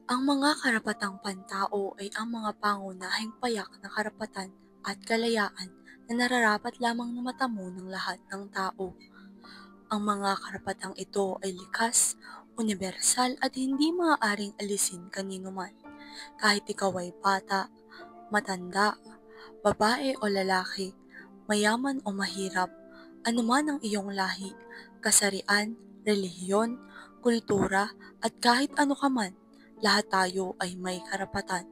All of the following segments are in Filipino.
Ang mga karapatang pantao ay ang mga pangunahing payak na karapatan at kalayaan na nararapat lamang na matamo ng lahat ng tao. Ang mga karapatang ito ay likas, universal at hindi maaaring alisin kanino man, kahit ikaw ay bata, matanda, babae o lalaki, mayaman o mahirap, anuman ang iyong lahi, kasarian, relihiyon, kultura at kahit ano ka man, lahat tayo ay may karapatan.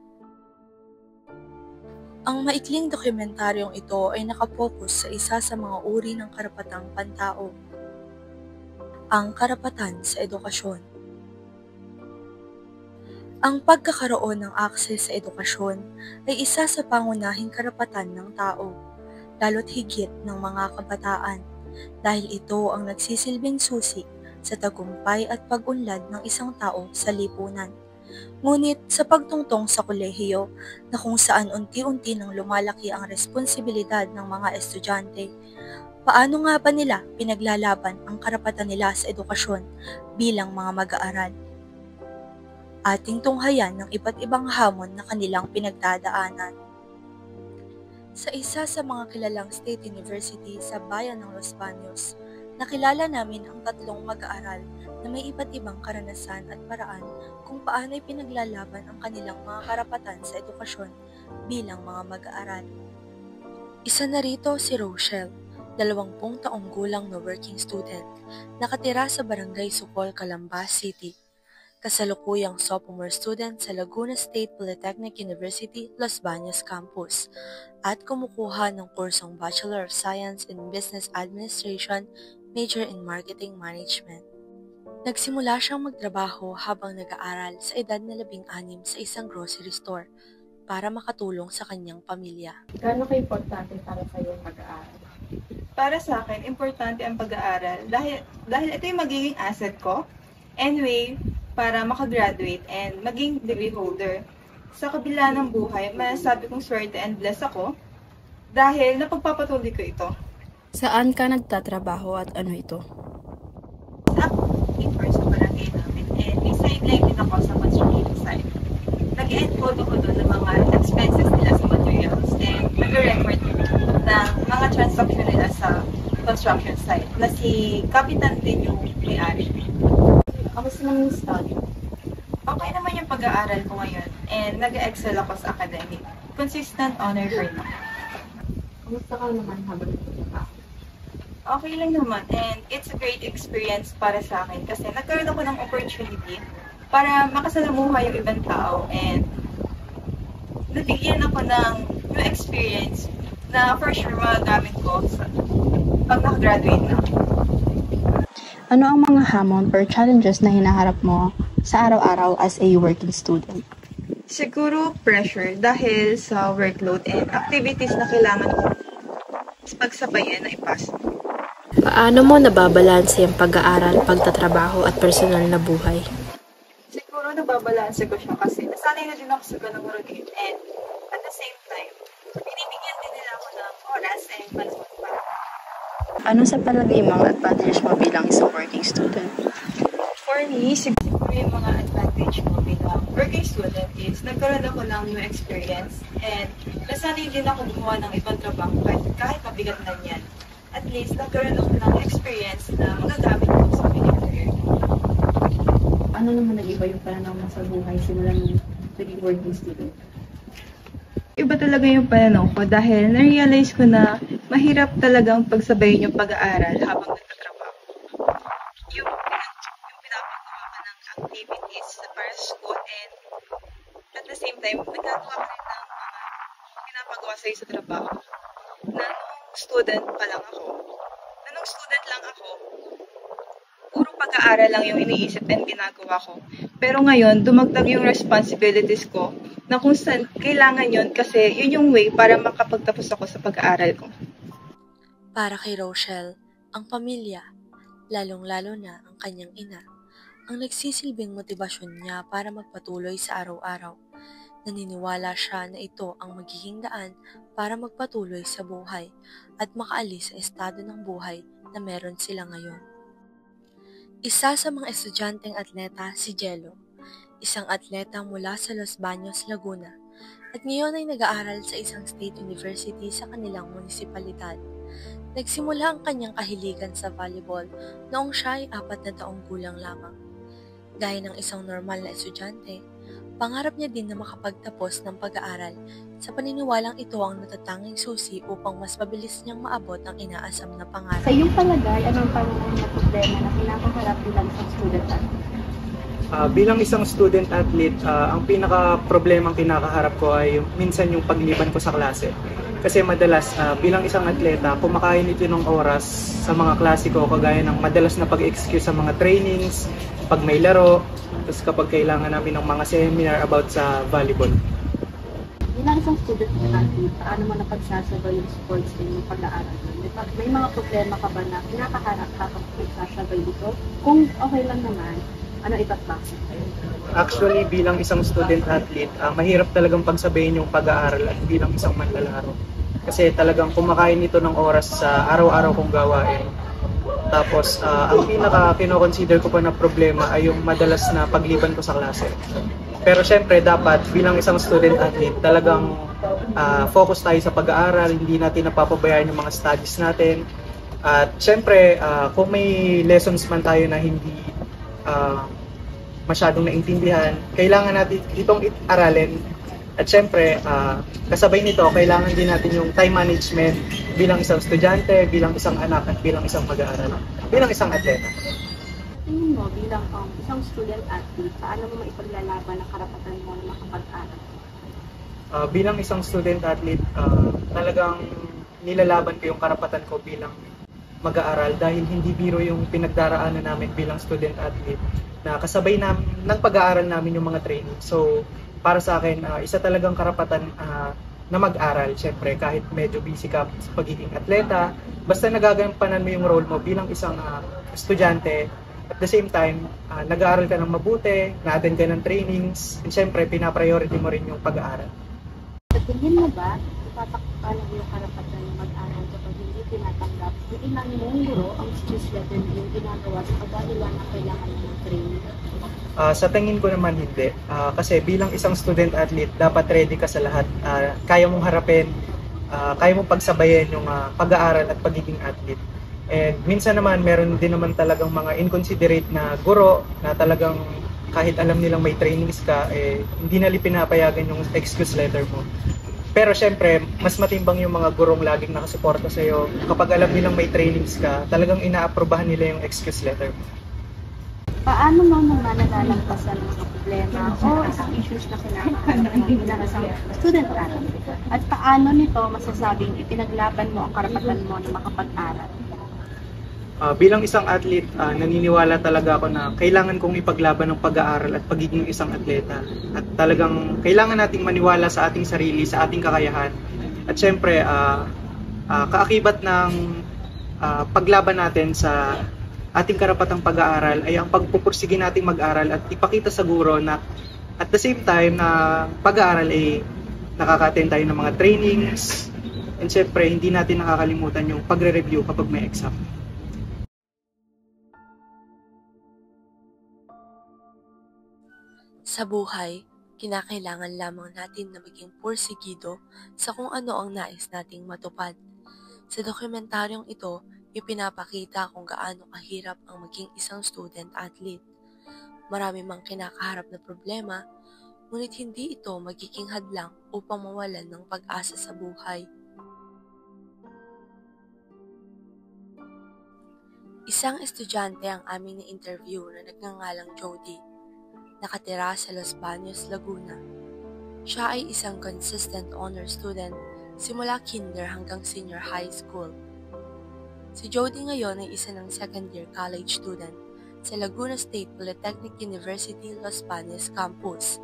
Ang maikling dokumentaryong ito ay nakapokus sa isa sa mga uri ng karapatang pantao, ang karapatan sa edukasyon. Ang pagkakaroon ng akses sa edukasyon ay isa sa pangunahing karapatan ng tao, lalo't higit ng mga kabataan, dahil ito ang nagsisilbing susi sa tagumpay at pag-unlad ng isang tao sa lipunan. Ngunit sa pagtungtong sa kolehiyo na kung saan unti-unti nang lumalaki ang responsibilidad ng mga estudyante, paano nga ba nila pinaglalaban ang karapatan nila sa edukasyon bilang mga mag-aaral? Ating tunghayan ng iba't ibang hamon na kanilang pinagdadaanan. Sa isa sa mga kilalang state university sa bayan ng Los Baños, nakilala namin ang tatlong mag-aaral na may iba't ibang karanasan at paraan kung paano ay pinaglalaban ang kanilang mga karapatan sa edukasyon bilang mga mag-aaral. Isa na rito si Rochelle, 20 taong gulang na working student, nakatira sa Barangay Sukol, Calambas City. Kasalukuyang sophomore student sa Laguna State Polytechnic University, Los Baños Campus, at kumukuha ng kursong Bachelor of Science in Business Administration, major in Marketing Management. Nagsimula siyang magtrabaho habang nag-aaral sa edad na 16 sa isang grocery store para makatulong sa kanyang pamilya. Gaano ka-importante para sa iyo ang pag-aaral? Para sa akin, importante ang pag-aaral dahil ito yung magiging asset ko. Anyway, para makagraduate and maging degree holder. Sa kabila ng buhay, masasabi kong swerte and blessed ako dahil napagpapatuloy ko ito. Saan ka nagtatrabaho at ano ito? Sa for sa barangay namin and may sideline din ako sa construction site. Nag-encode ako doon ng mga expenses nila sa materials and nag-record ng mga transaction nila sa construction site na si Kapitan din yung may-ari. Kamusta naman yung study? Okay naman yung pag-aaral ko ngayon and nag-excel ako sa academic. Consistent honor for now. Kamusta ka naman habang nagtatrabaho? Okay lang naman and it's a great experience para sa akin kasi nagkaroon ako ng opportunity para makasalamuha yung ibang tao and nabigyan ako ng new experience na for sure magagamit ko pag nakagraduate na. Ano ang mga hamon or challenges na hinaharap mo sa araw-araw as a working student? Siguro pressure dahil sa workload and activities na kailangan ko pagsabayan na ipasa. Paano mo nababalanse ang pag-aaral, pagtatrabaho at personal na buhay? Siguro nababalanse ko siya kasi nasanay na din ako sa ganung routine and at the same time, binibigyan din nila ako ng oras and panahon para. Ano sa palagay mo ang advantages mo bilang isang working student? For me, siguro yung mga advantage ko bilang working student is nagkaroon ako ng new experience and nasanay din ako gumawa ng ibang trabaho kahit mabigat na yan. At least nagkaroon ako ng experience na magagamit ko sa aking career. Ano naman nag-iba yung pananaw mo sa buhay simula nung naging working student? Iba talaga yung pananaw ko dahil na-realize ko na mahirap talagang pagsabayin yung pag-aaral habang nagtatrabaho. Yung pinapagawa ka ng activities para sa school and at the same time, nagagawa ka rin ng mga pinapagawa sa'yo sa trabaho. Nung student lang ako, puro pag-aaral lang yung iniisip and ginagawa ko. Pero ngayon, dumagdag yung responsibilities ko na kung saan kailangan yun kasi yun yung way para makapagtapos ako sa pag-aaral ko. Para kay Rochelle, ang pamilya, lalong-lalo na ang kanyang ina, ang nagsisilbing motibasyon niya para magpatuloy sa araw-araw. Naniniwala siya na ito ang magiging daan para magpatuloy sa buhay at makaalis sa estado ng buhay na meron sila ngayon. Isa sa mga estudyanteng atleta si Jello. isang atleta mula sa Los Baños, Laguna, at ngayon ay nag-aaral sa isang state university sa kanilang munisipalidad. Nagsimula ang kanyang kahiligan sa volleyball noong siya ay 4 na taong gulang lamang. Gaya ng isang normal na estudyante, pangarap niya din na makapagtapos ng pag-aaral sa paniniwalang ito ang natatanging susi upang mas mabilis niyang maabot ang inaasam na pangarap. Sa iyong palagay, anong pangunahing na problema na kinakaharap bilang isang student athlete? Bilang isang student athlete, ang pinaka-problemang kinakaharap ko ay minsan yung pagliban ko sa klase. Kasi madalas, bilang isang atleta, kumakain ito ng oras sa mga klase ko, kagaya ng madalas na pag-excuse sa mga trainings, pag may laro, tapos kapag kailangan namin ng mga seminar about sa volleyball. Bilang isang student athlete, paano mo napagsasabay yung sports din yung pag-aaral? May mga problema ka ba na kinakaharap habang nagsasabay ito? Kung okay lang naman, ano iba't bakit? Actually, bilang isang student athlete, mahirap talagang pagsabayin yung pag-aaral at bilang isang manlalaro. Kasi talagang kumakain ito ng oras sa araw-araw kong gawain. Tapos, ang pinaka-kinoconsider ko pa na problema ay yung madalas na pagliban ko sa klase. Pero syempre, dapat bilang isang student athlete, talagang focus tayo sa pag-aaral, hindi natin napapabayaan yung mga studies natin. At syempre, kung may lessons man tayo na hindi masyadong naintindihan, kailangan natin itong aralin. At syempre, kasabay nito, kailangan din natin yung time management bilang isang estudyante, bilang isang anak, at bilang isang mag-aaral, bilang isang atleta. Tingin mo, bilang isang student athlete, paano mo maipaglalaban ang karapatan mo na makapag-aral? Bilang isang student athlete, talagang nilalaban ko yung karapatan ko bilang mag-aaral dahil hindi biro yung pinagdaraanan namin bilang student athlete na kasabay ng pag-aaral namin yung mga training. So, para sa akin, isa talagang karapatan na mag-aral. Siyempre, kahit medyo busy ka sa pagiging atleta, basta nagagampanan mo yung role mo bilang isang estudyante, at the same time, nag-aaral ka ng mabuti, na-attend ka ng trainings, and siyempre, pinapriority mo rin yung pag-aaral. Sa tingin mo ba, itatakpan mo yung karapatan ng mag-aral kapag hindi tinatanggap yung ilang mong guro ang skills level yung ginagawa sa pagdalilan na kailangan ng training? Sa tingin ko naman hindi. Kasi bilang isang student athlete, dapat ready ka sa lahat. Kaya mong harapin, kaya mong pagsabayin yung pag-aaral at pagiging athlete. And minsan naman, meron din naman talagang mga inconsiderate na guro na talagang kahit alam nilang may trainings ka, hindi nila pinapayagan yung excuse letter mo. Pero syempre, mas matimbang yung mga gurong laging nakasuporta sa'yo. Kapag alam nilang may trainings ka, talagang inaaprobahan nila yung excuse letter mo. Paano mo naman nalalampasan ang mga problema o isang issues na kinakaharap mo bilang isang student athlete? At paano nito masasabing ipinaglaban mo ang karapatan mo na makapag-aral? Bilang isang athlete, naniniwala talaga ako na kailangan kong ipaglaban ng pag-aaral at pagiging isang atleta. At talagang kailangan nating maniwala sa ating sarili, sa ating kakayahan. At syempre, kaakibat ng paglaban natin sa ating karapatang pag-aaral ay ang pagpupursige nating mag-aral at ipakita sa guro na at the same time na pag-aaral ay nakaka-attend tayo ng mga trainings. And syempre, hindi natin nakakalimutan yung pagre-review kapag may exam. Sa buhay, kinakailangan lamang natin na maging pursigido sa kung ano ang nais nating matupad. Sa dokumentaryong ito, ipinapakita kung gaano kahirap ang maging isang student athlete. Marami mang kinakaharap na problema, ngunit hindi ito magiging hadlang upang mawalan ng pag-asa sa buhay. Isang estudyante ang aming na-interview na nagngangalang Jody. Nakatira sa Los Baños, Laguna. Siya ay isang consistent honor student simula kinder hanggang senior high school. Si Jody ngayon ay isa ng second-year college student sa Laguna State Polytechnic University, Los Baños Campus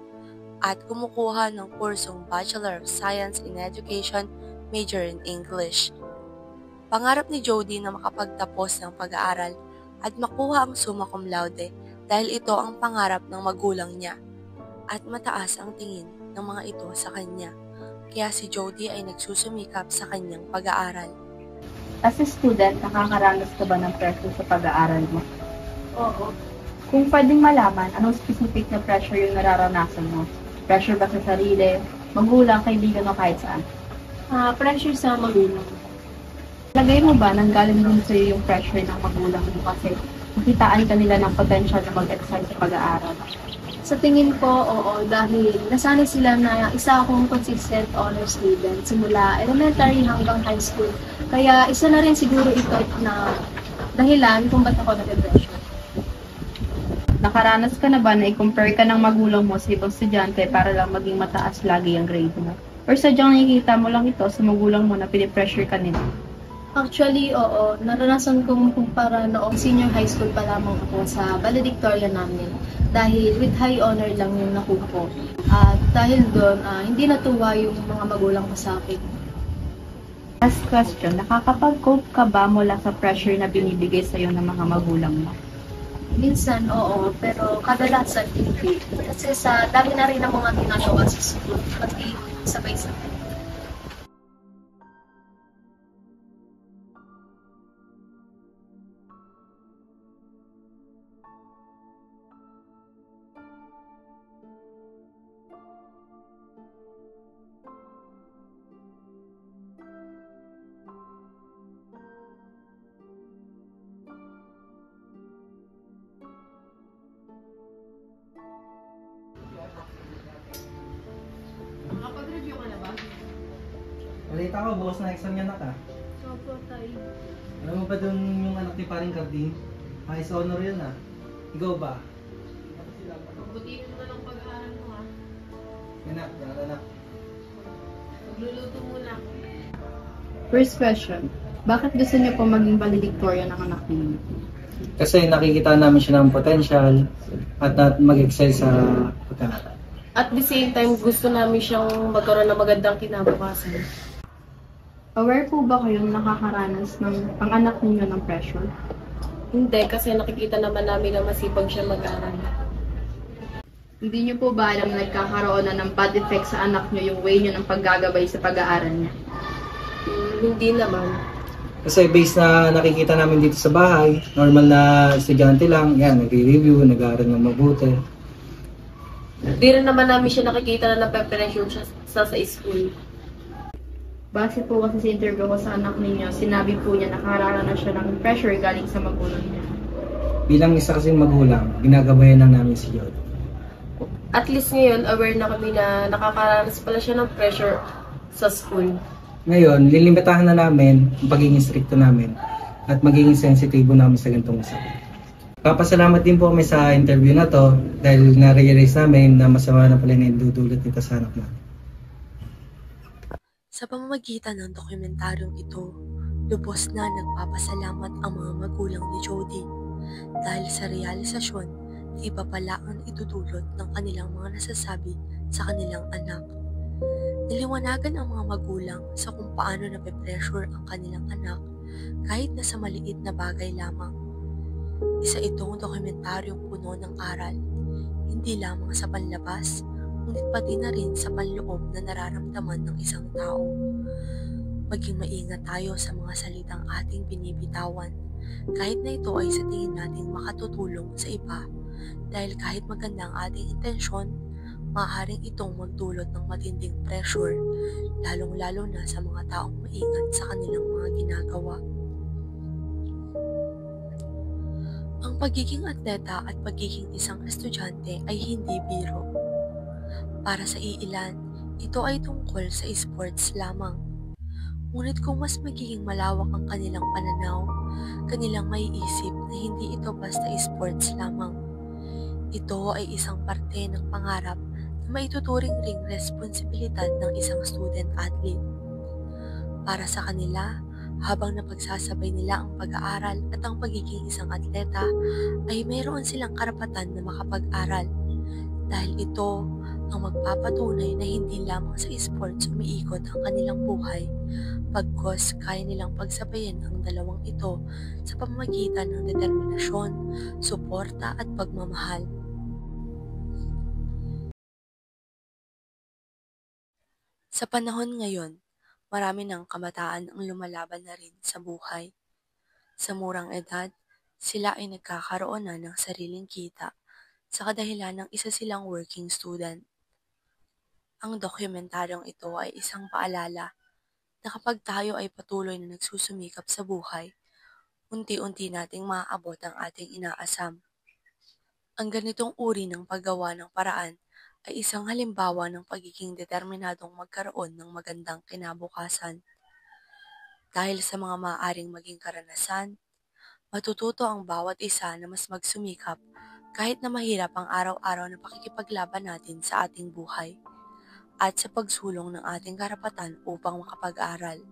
at kumukuha ng kursong Bachelor of Science in Education, major in English. Pangarap ni Jody na makapagtapos ng pag-aaral at makuha ang summa cum laude dahil ito ang pangarap ng magulang niya at mataas ang tingin ng mga ito sa kanya. Kaya si Jody ay nagsusumikap sa kanyang pag-aaral. As a student, nakakaranas ka ba ng pressure sa pag-aaral mo? Oo. Kung pwedeng malaman, anong specific na pressure yung nararanasan mo? Pressure ba sa sarili, magulang, kaibigan o kahit saan? Pressure sa magulang. Lagay mo ba nanggaling din sa'yo yung pressure ng magulang mo kasi makitaan ka nila ng potential na mag-excel sa pag-aaral? Sa tingin ko, oo, dahil nasanay sila na isa akong consistent honor student simula elementary hanggang high school. Kaya isa na rin siguro ito na dahilan kung ba't ako nag-pressure. Nakaranas ka na ba na i-compare ka ng magulang mo sa ibang estudyante para lang maging mataas lagi ang grade mo? Or sadyang nakikita mo lang ito sa magulang mo na pinipressure ka nila? Actually, oo, naranasan kong kumpara noong senior high school pa lamang ako sa valedictorian namin. Dahil with high honor lang yung nakuha ko. At dahil doon, hindi natuwa yung mga magulang ko sa akin. Last question, nakakapag-cope ka ba mula sa pressure na binibigay sa'yo ng mga magulang mo? Minsan, oo, pero kadalasan hindi. Kasi sa dami na rin ng mga ginagawa sa school, pati sabay-sabay. Balita ko, bukas na exam niya anak. Opo, tayo. Alam mo ba dun yung anak ni paring Carding? Highest honor yun Ikaw ba? Magbutihin mo na lang pag-aaral mo, ha? Anak, anak. Magluluto muna. First question, bakit gusto niyo po maging valedictorian ng anak niyo? Kasi nakikita namin siya ng potential at mag-excel sa pagkakata. At the same time, gusto namin siyang magkaroon ng magandang kinabukasan. Aware po ba kayong nakakaranas ng pang-anak ninyo ng pressure? Hindi, kasi nakikita naman namin na masipag siya mag-aaral. Hindi niyo po ba alam na nagkakaroon na ng bad effect sa anak niyo yung way niyo ng paggagabay sa pag-aaral niya? Hindi naman. Kasi based na nakikita namin dito sa bahay, normal na estudyante lang, yan, nagre-review, nag-aaral ng mabuti. Di rin naman namin siya nakikita na nape-pressure siya sa school. Base po kasi sa interview ko sa anak ninyo, sinabi po niya nakararanas siya ng pressure galing sa magulang niya. Bilang isa kasing magulang, ginagabayan lang namin si Jod. At least ngayon, aware na kami na nakakaranas pala siya ng pressure sa school. Ngayon, lilimitahan na namin ang pagiging stricto namin at magiging sensitibo namin sa ganitong usapin. Papasalamat din po kami sa interview na to dahil na-realize namin na masama na pala na dudulot nito sa anak namin. Sa pamamagitan ng dokumentaryong ito, lubos na nagpapasalamat ang mga magulang ni Jody dahil sa realisasyon na iba pala ang idudulot ng kanilang mga nasasabi sa kanilang anak. Niliwanagan ang mga magulang sa kung paano nape-pressure ang kanilang anak kahit na sa maliit na bagay lamang. Isa itong dokumentaryong puno ng aral, hindi lamang sa panlabas, ngunit pati na rin sa panloob na nararamdaman ng isang tao. Maging maingat tayo sa mga salitang ating binibitawan, kahit na ito ay sa tingin nating makatutulong sa iba, dahil kahit maganda ang ating intensyon, maaaring itong magdulot ng matinding pressure, lalong-lalo na sa mga taong maingat sa kanilang mga ginagawa. Ang pagiging atleta at pagiging isang estudyante ay hindi biro. Para sa iilan, ito ay tungkol sa sports lamang. Ngunit kung mas magiging malawak ang kanilang pananaw, kanilang maiisip na hindi ito basta sports lamang. Ito ay isang parte ng pangarap na maituturing ring responsibilidad ng isang student athlete. Para sa kanila, habang napagsasabay nila ang pag-aaral at ang pagiging isang atleta, ay mayroon silang karapatan na makapag-aral. Dahil ito ang magpapatunay na hindi lamang sa sports umiikot ang kanilang buhay, pagkos kaya nilang pagsabayan ang dalawang ito sa pamamagitan ng determinasyon, suporta at pagmamahal. Sa panahon ngayon, marami ng kabataan ang lumalaban na rin sa buhay. Sa murang edad, Sila ay nagkakaroon na ng sariling kita sa kadahilan ng isa silang working student. Ang dokumentaryong ito ay isang paalala na kapag tayo ay patuloy na nagsusumikap sa buhay, unti-unti nating maaabot ang ating inaasam. Ang ganitong uri ng paggawa ng paraan ay isang halimbawa ng pagiging determinadong magkaroon ng magandang kinabukasan. Dahil sa mga maaaring maging karanasan, matututo ang bawat isa na mas magsumikap kahit na mahirap ang araw-araw na pakikipaglaban natin sa ating buhay at sa pagsulong ng ating karapatan upang makapag-aral.